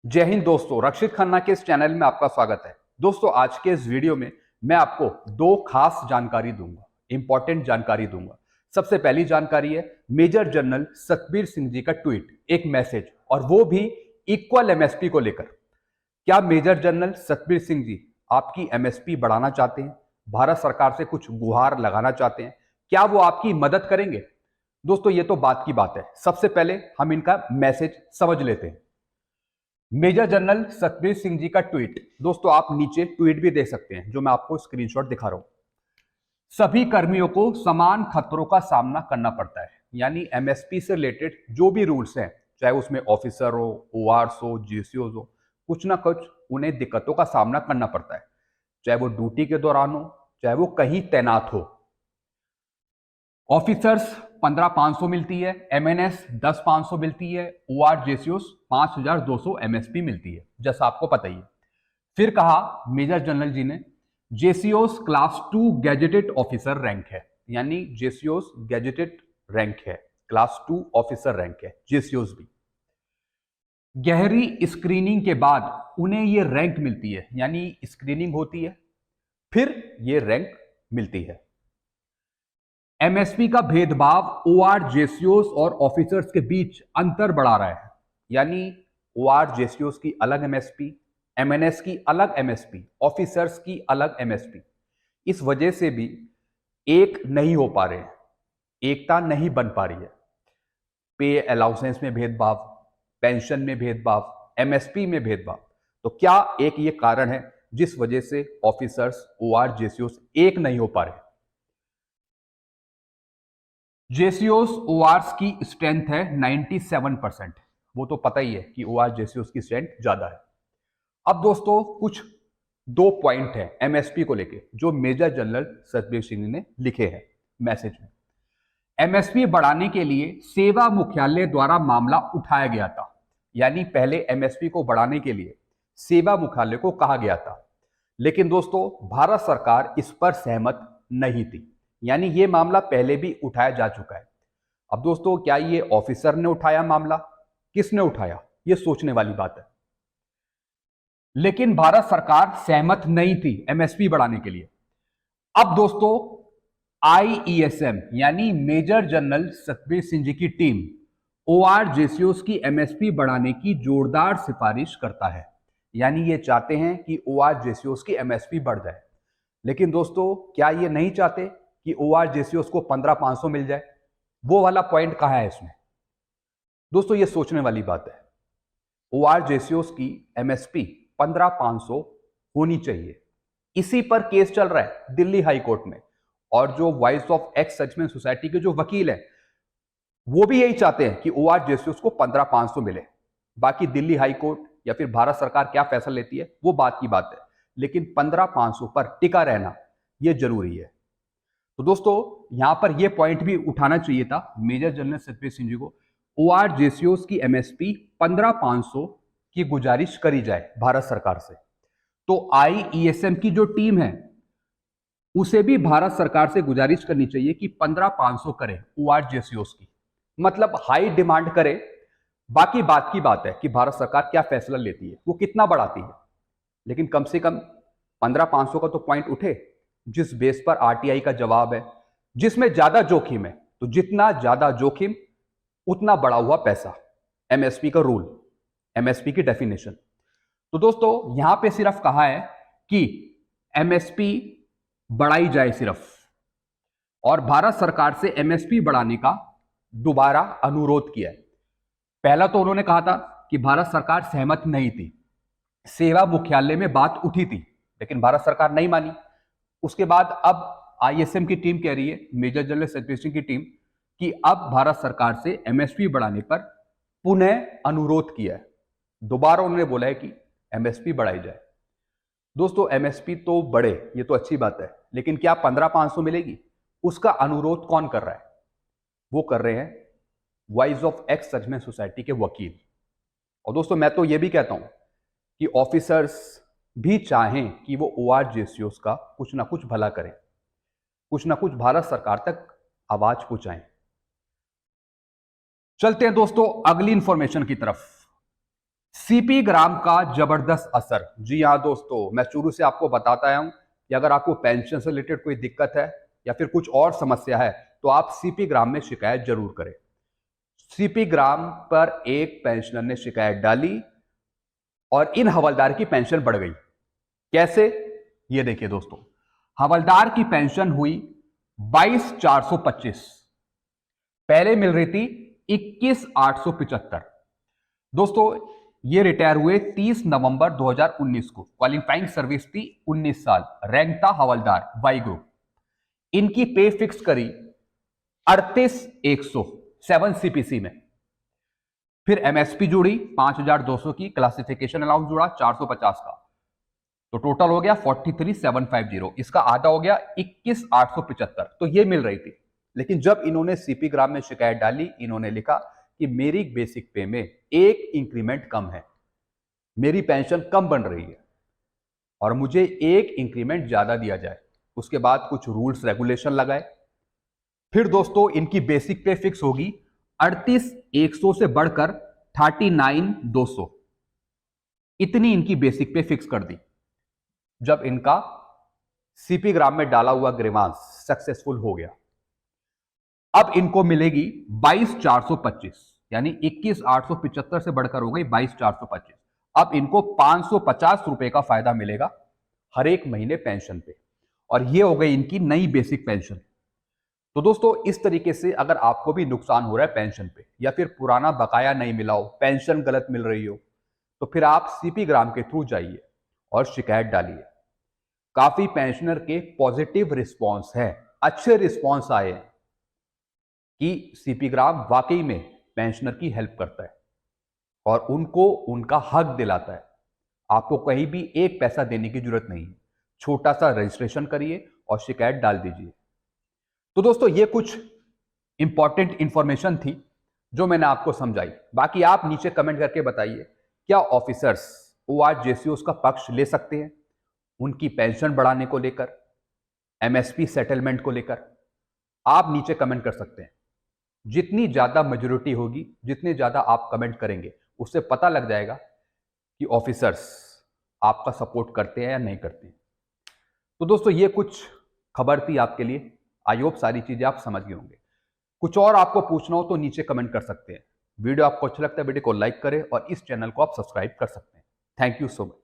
जय हिंद दोस्तों, रक्षित खन्ना के इस चैनल में आपका स्वागत है। दोस्तों, आज के इस वीडियो में मैं आपको दो खास जानकारी दूंगा, इंपॉर्टेंट जानकारी दूंगा। सबसे पहली जानकारी है मेजर जनरल सतबीर सिंह जी का ट्वीट, एक मैसेज, और वो भी इक्वल एमएसपी को लेकर। क्या मेजर जनरल सतबीर सिंह जी आपकी एमएसपी बढ़ाना चाहते हैं? भारत सरकार से कुछ गुहार लगाना चाहते हैं? क्या वो आपकी मदद करेंगे? दोस्तों, ये तो बात की बात है। सबसे पहले हम इनका मैसेज समझ लेते हैं। मेजर जनरल सतबीर सिंह जी का ट्वीट, दोस्तों आप नीचे ट्वीट भी देख सकते हैं, जो मैं आपको स्क्रीनशॉट दिखा रहा हूं। सभी कर्मियों को समान खतरों का सामना करना पड़ता है, यानी एमएसपी से रिलेटेड जो भी रूल्स हैं, चाहे उसमें ऑफिसर हो, ओआरस हो, जीसीओ हो, कुछ ना कुछ उन्हें दिक्कतों का सामना करना पड़ता है, चाहे वो ड्यूटी के दौरान हो, चाहे वो कहीं तैनात हो। ऑफिसर्स 15,500 मिलती है, एमएनएस 10,500 मिलती है, ओआर जेसीओस 5,200 एमएसपी मिलती है, जैसा आपको पता ही है। फिर कहा मेजर जनरल जी ने, जेसीओस क्लास 2 गैजेटेड ऑफिसर रैंक है, यानी जेसीओस गैजेटेड रैंक है, क्लास 2 ऑफिसर रैंक है जेसीओस भी। गहरी स्क्रीनिंग के बाद उन्हें ये रैंक मिलती है, यानी स्क्रीनिंग होती है, फिर ये रैंक मिलती है। एमएसपी का भेदभाव ओआर जेसीओस और ऑफिसर्स के बीच अंतर बढ़ा रहा है, यानी ओआर जेसीओस की अलग एमएसपी, एमएनएस की अलग एमएसपी, ऑफिसर्स की अलग एमएसपी। इस वजह से भी एक नहीं हो पा रहे हैं, एकता नहीं बन पा रही है। पे अलाउंसेंस में भेदभाव, पेंशन में भेदभाव, एमएसपी में भेदभाव। तो क्या एक ये कारण है जिस वजह से ऑफिसर्स ओआर जेसीओस एक नहीं हो पा रहे? जेसीओस ओआरस की स्ट्रेंथ है 97%। वो तो पता ही है कि ओआर जेसीओस की स्ट्रेंथ ज्यादा है। अब दोस्तों कुछ दो पॉइंट है एमएसपी को लेके जो मेजर जनरल सतबीर सिंह ने लिखे हैं मैसेज में। एमएसपी बढ़ाने के लिए सेवा मुख्यालय द्वारा मामला उठाया गया था, यानी पहले एमएसपी को बढ़ाने के लिए सेवा मुख्यालय को कहा गया था, लेकिन दोस्तों भारत सरकार इस पर सहमत नहीं थी, यानी ये मामला पहले भी उठाया जा चुका है। अब दोस्तों, क्या ये ऑफिसर ने उठाया मामला, किसने उठाया, ये सोचने वाली बात है। लेकिन भारत सरकार सहमत नहीं थी एमएसपी बढ़ाने के लिए। अब दोस्तों आईईएसएम यानी मेजर जनरल सतबीर सिंह जी की टीम ओआर जेसीओस की एमएसपी बढ़ाने की जोरदार सिफारिश करता है, यानी ये चाहते हैं कि ओआर जेसीओस की एमएसपी बढ़ जाए। लेकिन दोस्तों, क्या ये नहीं चाहते कि ओआर जेसीओस को 15,500 मिल जाए? वो वाला पॉइंट कहां है इसमें? दोस्तों, ये सोचने वाली बात है। ओआर जेसीओस की एमएसपी 15,500 होनी चाहिए। इसी पर केस चल रहा है दिल्ली हाई कोर्ट में, और जो voice of ex serviceman society के जो वकील हैं वो भी यही चाहते हैं कि ओआर जेसीओस को 15,500 मिले। बाकी दिल्ली हाई कोर्ट या फिर भारत सरकार क्या फैसला लेती है वो बात की बात है, लेकिन 15,500 पर टिका रहना यह जरूरी है। तो दोस्तों, यहां पर यह पॉइंट भी उठाना चाहिए था मेजर जनरल सतबीर सिंह जी को, ओआर जेसीओस की एमएसपी 15,500 की गुजारिश करी जाए भारत सरकार से। तो आईईएसएम की जो टीम है उसे भी भारत सरकार से गुजारिश करनी चाहिए कि 15,500 करे ओआर जेसीओस की, मतलब हाई डिमांड करे। बाकी बात की बात है कि भारत सरकार क्या फैसला लेती है, वो कितना बढ़ाती है, लेकिन कम से कम 15,500 का तो पॉइंट उठे, जिस बेस पर आरटीआई का जवाब है, जिसमें ज्यादा जोखिम है। तो जितना ज्यादा जोखिम उतना बढ़ा हुआ पैसा, एमएसपी का रूल, एमएसपी की डेफिनेशन। तो दोस्तों, यहां पे सिर्फ कहा है कि एमएसपी बढ़ाई जाए सिर्फ, और भारत सरकार से एमएसपी बढ़ाने का दोबारा अनुरोध किया है। पहला तो उन्होंने कहा था कि भारत सरकार सहमत नहीं थी, सेवा मुख्यालय में बात उठी थी, लेकिन भारत सरकार नहीं मानी। उसके बाद अब आईएसएम की टीम कह रही है, मेजर जनरल सतबीर सिंह की टीम, कि अब भारत सरकार से एमएसपी बढ़ाने पर पुनः अनुरोध किया है। दोबारा उन्होंने बोला है कि एमएसपी बढ़ाई जाए। दोस्तों, एमएसपी तो बढ़े, ये तो अच्छी बात है, लेकिन क्या 15,500 मिलेगी? उसका अनुरोध कौन कर रहा है? वो कर रहे हैं voice of ex serviceman society के वकील। और दोस्तों, मैं तो ये भी कहता हूं कि ऑफिसर्स भी चाहें कि वो ओआर जेसीओस का कुछ ना कुछ भला करें, कुछ ना कुछ भारत सरकार तक आवाज पहुंचाएं। चलते हैं दोस्तों अगली इंफॉर्मेशन की तरफ। सीपी ग्राम का जबरदस्त असर। जी हाँ दोस्तों, मैं शुरू से आपको बताता आया हूं कि अगर आपको पेंशन से रिलेटेड कोई दिक्कत है या फिर कुछ और समस्या है तो आप सीपी ग्राम में शिकायत जरूर करें। सीपी ग्राम पर एक पेंशनर ने शिकायत डाली और इन हवलदार की पेंशन बढ़ गई। कैसे? ये देखिए दोस्तों, हवलदार की पेंशन हुई 22,425, पहले मिल रही थी 21,875। दोस्तों ये रिटायर हुए 30 नवंबर 2019 को। क्वालिफाइंग सर्विस थी 19 साल, रैंक था हवलदार, वाई ग्रुप। इनकी पे फिक्स करी 38,100 7 सीपीसी में। फिर एमएसपी जुड़ी 5,200 की, क्लासिफिकेशन अलाउंस जुड़ा 450 का, तो टोटल हो गया 43,750। इसका आधा हो गया 21,875। तो ये मिल रही थी। लेकिन जब इन्होंने सीपी ग्राम में शिकायत डाली, इन्होंने लिखा कि मेरी बेसिक पे में एक इंक्रीमेंट कम है, मेरी पेंशन कम बन रही है और मुझे एक इंक्रीमेंट ज्यादा दिया जाए। उसके बाद कुछ रूल्स रेगुलेशन लगाए। फिर दोस्तों इनकी बेसिक पे फिक्स होगी 38,100 से बढ़कर 39,200, इतनी इनकी बेसिक पे फिक्स कर दी जब इनका सीपी ग्राम में डाला हुआ ग्रीवांस सक्सेसफुल हो गया। अब इनको मिलेगी 22,425, यानी 21,875 से बढ़कर हो गई 22,425। अब इनको 550 रुपए का फायदा मिलेगा हर एक महीने पेंशन पे, और ये हो गई इनकी नई बेसिक पेंशन। तो दोस्तों इस तरीके से अगर आपको भी नुकसान हो रहा है पेंशन पे, या फिर पुराना बकाया नहीं मिला हो, पेंशन गलत मिल रही हो, तो फिर आप सीपी ग्राम के थ्रू जाइए और शिकायत डालिए। काफी पेंशनर के पॉजिटिव रिस्पॉन्स है, अच्छे रिस्पॉन्स आए हैं कि सीपी ग्राम वाकई में पेंशनर की हेल्प करता है और उनको उनका हक दिलाता है। आपको कहीं भी एक पैसा देने की जरूरत नहीं है, छोटा सा रजिस्ट्रेशन करिए और शिकायत डाल दीजिए। तो दोस्तों ये कुछ इंपॉर्टेंट इंफॉर्मेशन थी जो मैंने आपको समझाई। बाकी आप नीचे कमेंट करके बताइए, क्या ऑफिसर्स ओआरजेसीओस का पक्ष ले सकते हैं उनकी पेंशन बढ़ाने को लेकर, एमएसपी सेटलमेंट को लेकर? आप नीचे कमेंट कर सकते हैं। जितनी ज्यादा मेजोरिटी होगी, जितने ज्यादा आप कमेंट करेंगे, उससे पता लग जाएगा कि ऑफिसर्स आपका सपोर्ट करते हैं या नहीं करते हैं। तो दोस्तों ये कुछ खबर थी आपके लिए। आई होप सारी चीजें आप समझ गए होंगे। कुछ और आपको पूछना हो तो नीचे कमेंट कर सकते हैं। वीडियो आपको अच्छा लगता है, वीडियो को लाइक करें और इस चैनल को आप सब्सक्राइब कर सकते हैं। Thank you so much.